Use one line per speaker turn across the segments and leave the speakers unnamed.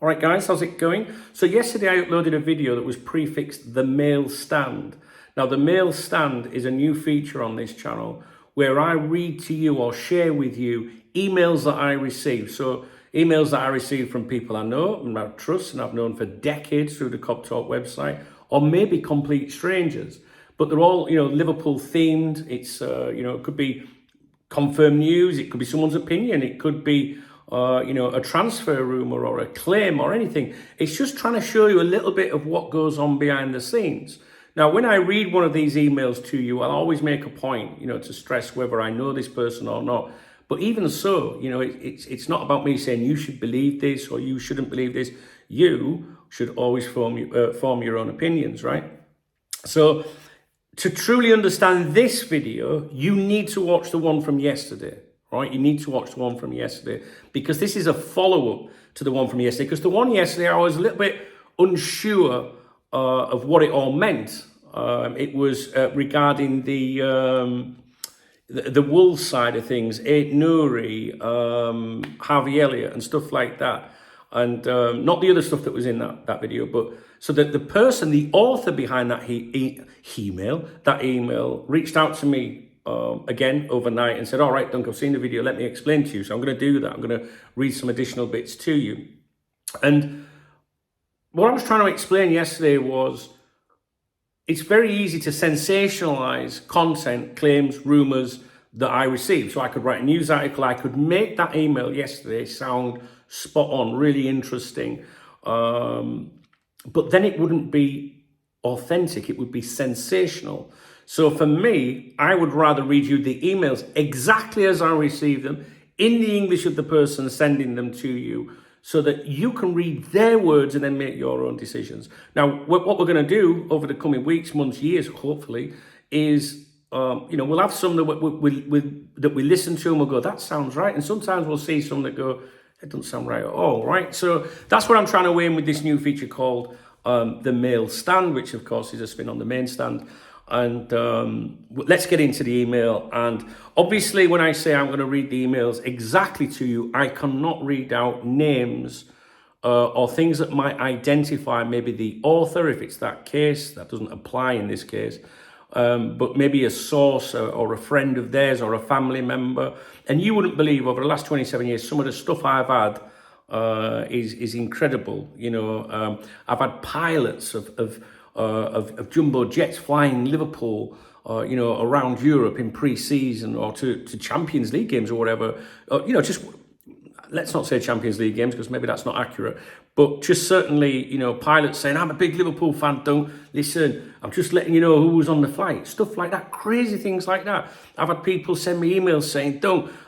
All right, guys, how's it going? So yesterday I uploaded a video that was prefixed the mail stand. Now, the mail stand is a new feature on this channel where I read to you or share with you emails that I receive. So emails that I receive from people I know and I trust and I've known for decades through the Cobb Talk website, or maybe complete strangers. But they're all, Liverpool themed. It's, it could be confirmed news. It could be someone's opinion. It could be a transfer rumor or a claim or anything. It's just trying to show you a little bit of what goes on behind the scenes. Now, when I read one of these emails to you, I'll always make a point, to stress whether I know this person or not. But even so, it's not about me saying you should believe this or you shouldn't believe this. You should always form your own opinions, right? So to truly understand this video, you need to watch the one from yesterday. Right, you need to watch the one from yesterday because this is a follow-up to the one from yesterday. Because the one yesterday, I was a little bit unsure of what it all meant. It was regarding the Wolves side of things, Aït-Nouri, Harvey-Elliott, and stuff like that, and not the other stuff that was in that video. But so that the person, the author behind that email, reached out to me. Again overnight and said, all right, Dunk, I've seen the video, let me explain to you. So I'm going to do that. I'm going to read some additional bits to you. And what I was trying to explain yesterday was it's very easy to sensationalize content, claims, rumors that I receive. So I could write a news article, I could make that email yesterday sound spot on, really interesting. But then it wouldn't be authentic, it would be sensational. So for me, I would rather read you the emails exactly as I receive them in the English of the person sending them to you so that you can read their words and then make your own decisions. Now, what we're going to do over the coming weeks, months, years, hopefully, is, we'll have some that we listen to and we'll go, that sounds right. And sometimes we'll see some that go, it doesn't sound right at all, right? So that's what I'm trying to aim with this new feature called the mail stand, which of course is a spin on the main stand. And let's get into the email. And obviously, when I say I'm going to read the emails exactly to you, I cannot read out names or things that might identify maybe the author, if it's that case. That doesn't apply in this case. But maybe a source or a friend of theirs or a family member. And you wouldn't believe over the last 27 years, some of the stuff I've had is incredible. I've had pilots of jumbo jets flying Liverpool, around Europe in pre-season or to Champions League games or whatever. Just let's not say Champions League games because maybe that's not accurate. But just certainly, pilots saying, I'm a big Liverpool fan, don't listen, I'm just letting you know who was on the flight. Stuff like that, crazy things like that. I've had people send me emails saying,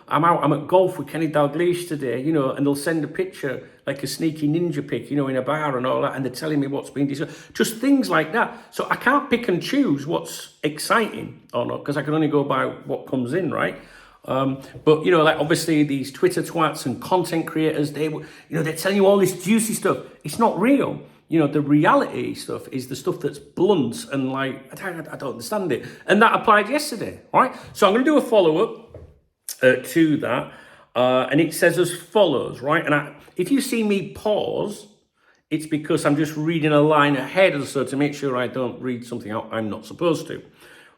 I'm at golf with Kenny Dalglish today, and they'll send a picture, like a sneaky ninja pic, in a bar and all that, and they're telling me what's being discussed. Just things like that. So I can't pick and choose what's exciting or not, because I can only go by what comes in, right? But obviously these Twitter twats and content creators, they're telling you all this juicy stuff. It's not real. The reality stuff is the stuff that's blunt and I don't understand it. And that applied yesterday, right? So I'm going to do a follow-up to that. And it says as follows, right? And if you see me pause, it's because I'm just reading a line ahead or so to make sure I don't read something out I'm not supposed to.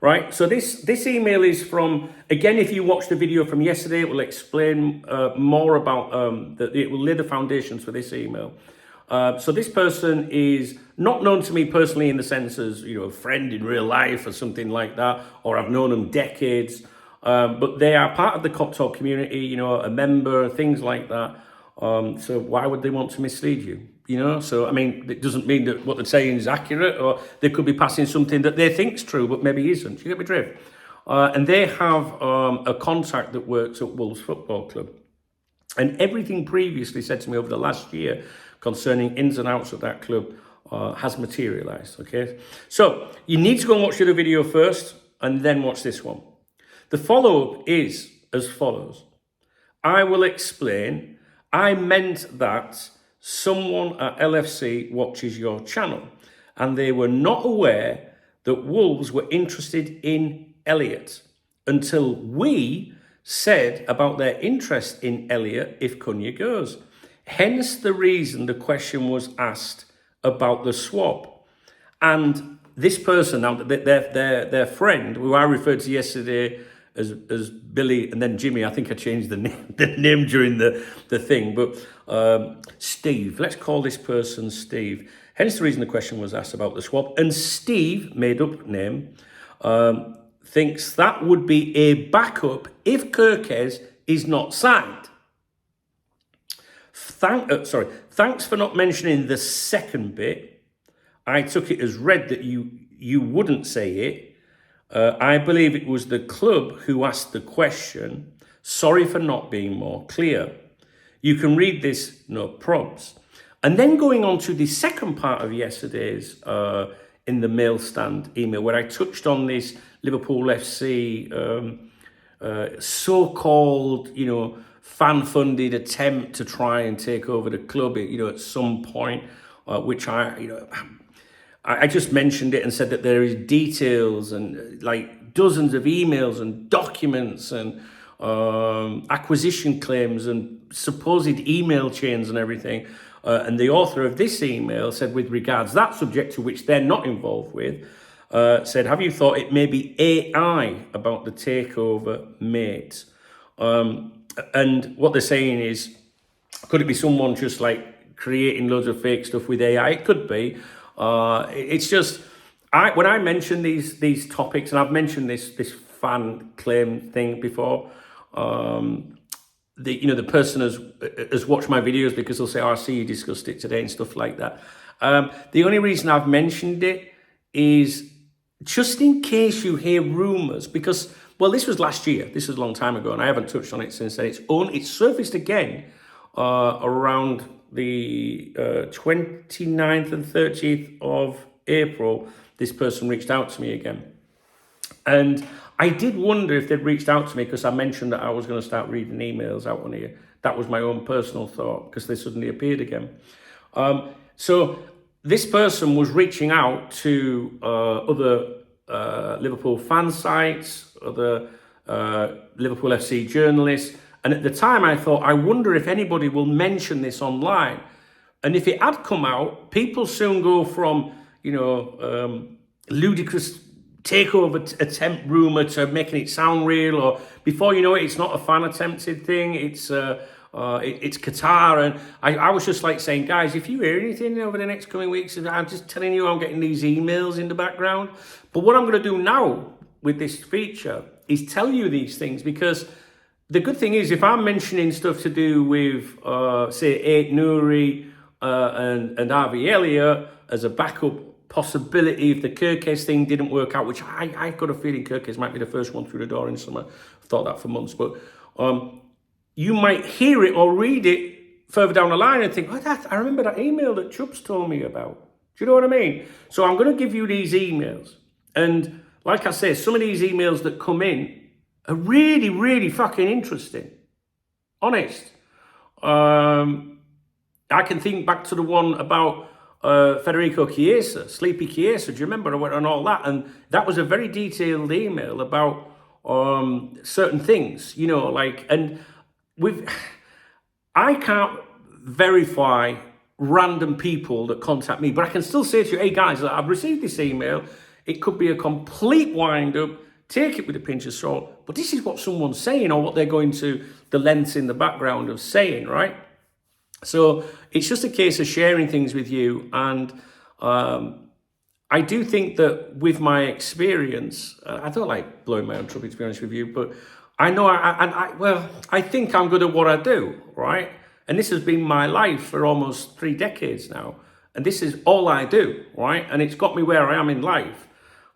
Right, so this email is from, again, if you watch the video from yesterday, it will explain more about, it will lay the foundations for this email. So this person is not known to me personally in the sense as, a friend in real life or something like that, or I've known them decades, but they are part of the Cobb Talk community, a member, things like that. So why would they want to mislead you? So, it doesn't mean that what they're saying is accurate, or they could be passing something that they think's true, but maybe isn't. You get my drift? And they have a contact that works at Wolves Football Club. And everything previously said to me over the last year concerning ins and outs of that club has materialized, okay? So you need to go and watch the other video first and then watch this one. The follow-up is as follows. I will explain. I meant that someone at LFC watches your channel and they were not aware that Wolves were interested in Elliott until we said about their interest in Elliott if Cunha goes. Hence the reason the question was asked about the swap. And this person, now their friend, who I referred to yesterday as Billy and then Jimmy, I think I changed the name during the thing, but Steve, let's call this person Steve. Hence the reason the question was asked about the swap. And Steve, made up name, thinks that would be a backup if Kirkes is not signed. Thanks for not mentioning the second bit. I took it as read that you wouldn't say it. I believe it was the club who asked the question. Sorry for not being more clear. You can read this, no probs. And then going on to the second part of yesterday's in the mail stand email, where I touched on this Liverpool FC so-called, fan-funded attempt to try and take over the club, at some point, which I just mentioned it and said that there is details and like dozens of emails and documents and acquisition claims and supposed email chains and everything. And the author of this email said, with regards that subject to which they're not involved with, said, have you thought it may be AI about the takeover, mate? And what they're saying is, could it be someone just like creating loads of fake stuff with AI? It could be. It's just, when I mention these topics, and I've mentioned this fan claim thing before, the person has watched my videos because they'll say, oh, I see you discussed it today and stuff like that. The only reason I've mentioned it is just in case you hear rumors, because, well, this was last year. This was a long time ago, and I haven't touched on it since then. It's surfaced again around the 29th and 30th of April. This person reached out to me again. And I did wonder if they'd reached out to me because I mentioned that I was going to start reading emails out on here. That was my own personal thought because they suddenly appeared again. So this person was reaching out to other Liverpool fan sites, other Liverpool FC journalists. And at the time I thought, I wonder if anybody will mention this online. And if it had come out, people soon go from, ludicrous takeover attempt rumor to making it sound real, or before you know it, it's not a fan attempted thing. It's Qatar, and I was just like saying, guys, if you hear anything over the next coming weeks, I'm just telling you, I'm getting these emails in the background. But what I'm going to do now with this feature is tell you these things, because the good thing is, if I'm mentioning stuff to do with, say, Aït-Nouri and Enquiry as a backup possibility if the Kirkes thing didn't work out, which I've got a feeling Kirkes might be the first one through the door in summer. I've thought that for months. But you might hear it or read it further down the line and think, I remember that email that Chubbs told me about. Do you know what I mean? So I'm going to give you these emails. And like I say, some of these emails that come in are really, really fucking interesting. Honest. I can think back to the one about Federico Chiesa, Sleepy Chiesa, do you remember? And all that. And that was a very detailed email about certain things, and I can't verify random people that contact me, but I can still say to you, hey guys, I've received this email. It could be a complete wind up. Take it with a pinch of salt. But this is what someone's saying, or what they're going to the lengths in the background of saying, right? So it's just a case of sharing things with you. And I do think that with my experience, I don't like blowing my own trumpet, to be honest with you, but I know I think I'm good at what I do, right? And this has been my life for almost 3 decades now. And this is all I do, right? And it's got me where I am in life.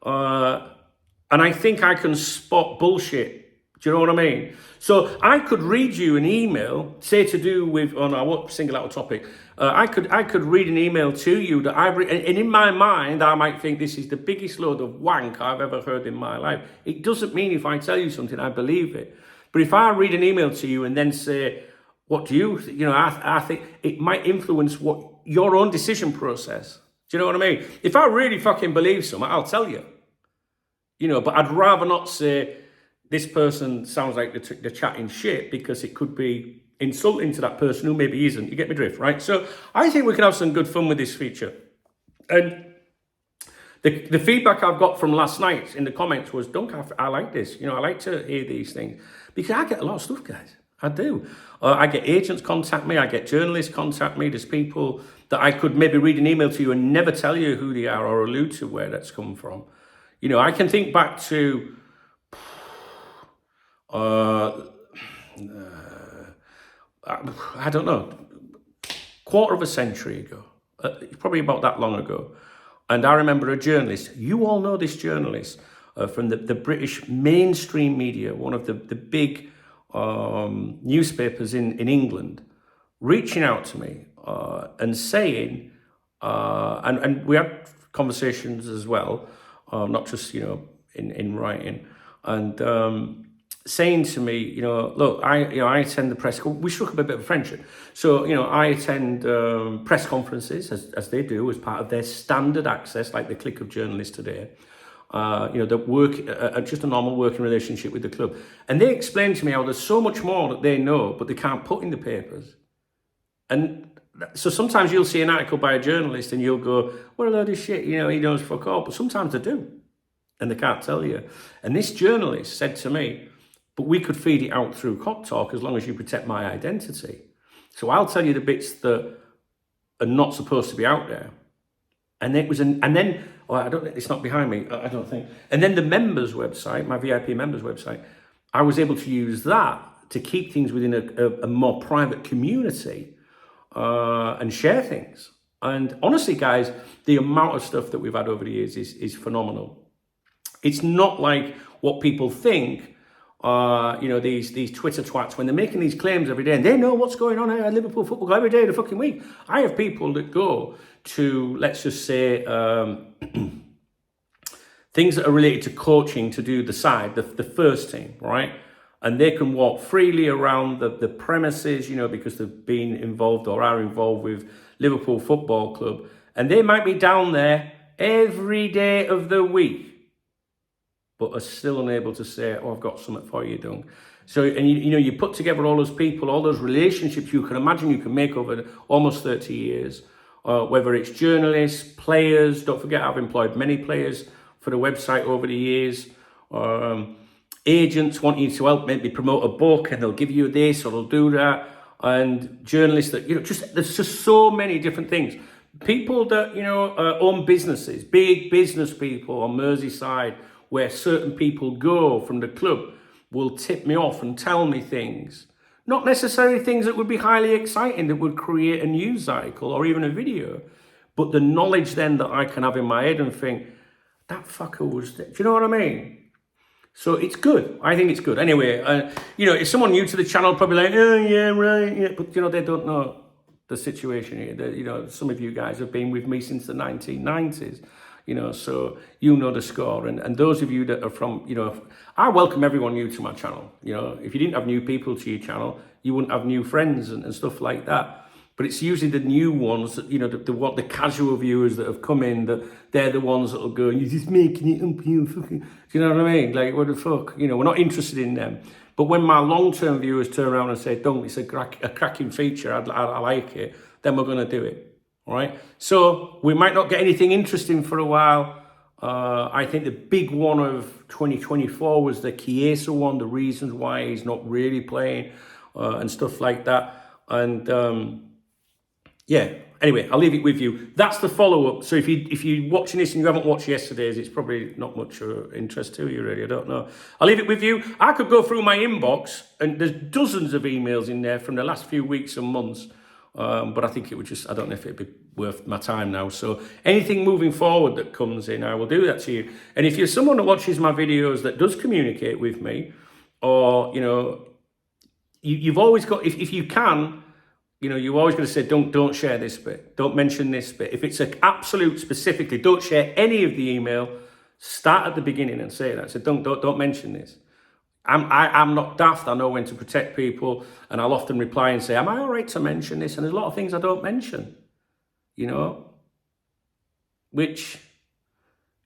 And I think I can spot bullshit. Do you know what I mean? So I could read you an email, say to do with, I won't single out a topic. I could read an email to you that I've written, and in my mind, I might think this is the biggest load of wank I've ever heard in my life. It doesn't mean if I tell you something, I believe it. But if I read an email to you and then say, what do you, I think it might influence what your own decision process. Do you know what I mean? If I really fucking believe something, I'll tell you. But I'd rather not say this person sounds like they're chatting shit, because it could be insulting to that person who maybe isn't. You get my drift, right? So I think we can have some good fun with this feature. And the feedback I've got from last night in the comments was, Dunk, I like this. I like to hear these things because I get a lot of stuff, guys. I do. I get agents contact me. I get journalists contact me. There's people that I could maybe read an email to you and never tell you who they are or allude to where that's come from. I can think back to I don't know, quarter of a century ago, probably about that long ago. And I remember a journalist, you all know this journalist, from the British mainstream media, one of the big newspapers in England, reaching out to me and saying, and we had conversations as well, not just, in writing, and saying to me, look, I attend the press. We struck up a bit of a friendship. So, I attend press conferences as they do as part of their standard access, like the clique of journalists today. That work just a normal working relationship with the club, and they explain to me how there's so much more that they know, but they can't put in the papers. And so sometimes you'll see an article by a journalist, and you'll go, "What a load of shit!" He knows fuck all. But sometimes they do, and they can't tell you. And this journalist said to me, but we could feed it out through Cock Talk as long as you protect my identity. So I'll tell you the bits that are not supposed to be out there. And it was it's not behind me, I don't think. And then the members website, my VIP members website, I was able to use that to keep things within a more private community and share things. And honestly, guys, the amount of stuff that we've had over the years is phenomenal. It's not like what people think. These Twitter twats, when they're making these claims every day, and they know what's going on at Liverpool Football Club every day of the fucking week. I have people that go to, let's just say, things that are related to coaching to do the side, the first team, right? And they can walk freely around the premises, because they've been involved or are involved with Liverpool Football Club. And they might be down there every day of the week, but are still unable to say, I've got something for you, Dunk. So, and you put together all those people, all those relationships you can imagine you can make over almost 30 years, whether it's journalists, players. Don't forget, I've employed many players for the website over the years. Agents want you to help maybe promote a book, and they'll give you this or they'll do that. And journalists that, there's just so many different things. People that, own businesses, big business people on Merseyside, where certain people go from the club, will tip me off and tell me things. Not necessarily things that would be highly exciting, that would create a news article or even a video, but the knowledge then that I can have in my head and think, that fucker was... Do you know what I mean? So it's good. I think it's good. Anyway, if someone new to the channel, probably like, oh, yeah, right, yeah. But, they don't know the situation here. Some of you guys have been with me since the 1990s. So the score. And those of you that are from, I welcome everyone new to my channel. If you didn't have new people to your channel, you wouldn't have new friends and stuff like that. But it's usually the new ones that, the casual viewers that have come in, that they're the ones that'll go, you're just making it up, you fucking, do you know what I mean? Like, what the fuck? We're not interested in them. But when my long-term viewers turn around and say, Dunk, it's a cracking feature, I like it, then we're going to do it. All right, so we might not get anything interesting for a while. I think the big one of 2024 was the Chiesa one, the reasons why he's not really playing and stuff like that. And anyway, I'll leave it with you. That's the follow-up. So if you're watching this and you haven't watched yesterday's, it's probably not much interest to you, really. I don't know. I'll leave it with you. I could go through my inbox, and there's dozens of emails in there from the last few weeks and months. But I think it would I don't know if it'd be worth my time now. So anything moving forward that comes in, I will do that to you. And if you're someone that watches my videos that does communicate with me, or, you've always got, if you can, you're always going to say, don't share this bit. Don't mention this bit. If it's an absolute specifically, don't share any of the email, start at the beginning and say that. So don't mention this. I'm not daft. I know when to protect people, and I'll often reply and say, am I all right to mention this? And there's a lot of things I don't mention, which,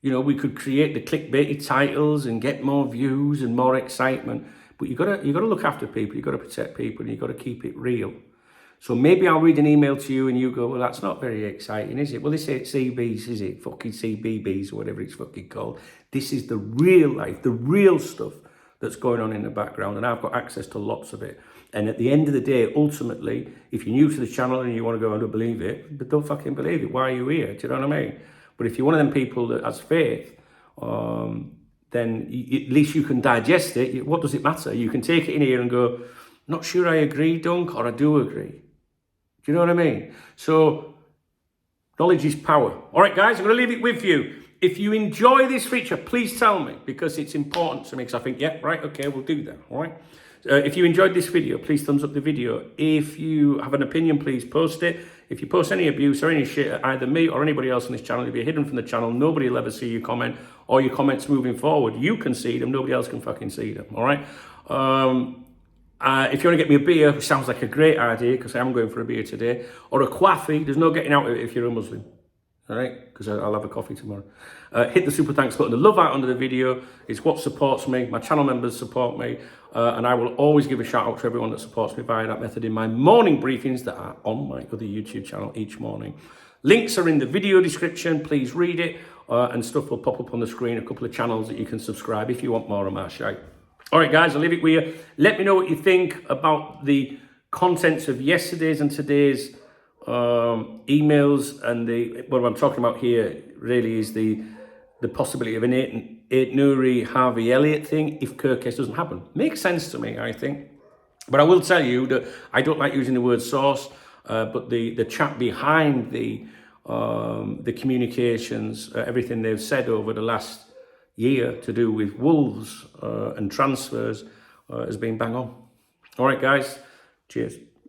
we could create the clickbaity titles and get more views and more excitement. But you gotta look after people, you gotta protect people, and you gotta keep it real. So maybe I'll read an email to you and you go, well, that's not very exciting, is it? Well, this ain't CBs, is it? Fucking CBBS or whatever it's fucking called. This is the real life, the real stuff that's going on in the background, and I've got access to lots of it. And at the end of the day, ultimately, if you're new to the channel and you want to go and don't believe it, but don't fucking believe it. Why are you here? Do you know what I mean? But if you're one of them people that has faith, then at least you can digest it. What does it matter? You can take it in here and go, not sure I agree, Dunk, or I do agree. Do you know what I mean? So, knowledge is power. All right, guys, I'm going to leave it with you. If you enjoy this feature, please tell me, because it's important to me, because I think, yeah, right, okay, we'll do that, all right? If you enjoyed this video, please thumbs up the video. If you have an opinion, please post it. If you post any abuse or any shit at either me or anybody else on this channel, it'll be hidden from the channel. Nobody will ever see your comment or your comments moving forward. You can see them, nobody else can fucking see them, all right? If you want to get me a beer, which sounds like a great idea, because I am going for a beer today, or a coffee, there's no getting out of it if you're a Muslim. All right, because I'll have a coffee tomorrow. Hit the super thanks button. The love out under the video is what supports me. My channel members support me. And I will always give a shout out to everyone that supports me via that method in my morning briefings that are on my other YouTube channel each morning. Links are in the video description. Please read it. And stuff will pop up on the screen. A couple of channels that you can subscribe if you want more of my shite. All right, guys, I'll leave it with you. Let me know what you think about the contents of yesterday's and today's emails, and what I'm talking about here really is the possibility of an Aït-Nouri-Elliott thing if Kirkes doesn't happen. Makes sense to me, I think. But I will tell you that I don't like using the word source, but the chat behind the communications, everything they've said over the last year to do with Wolves and transfers has been bang on. All right, guys. Cheers.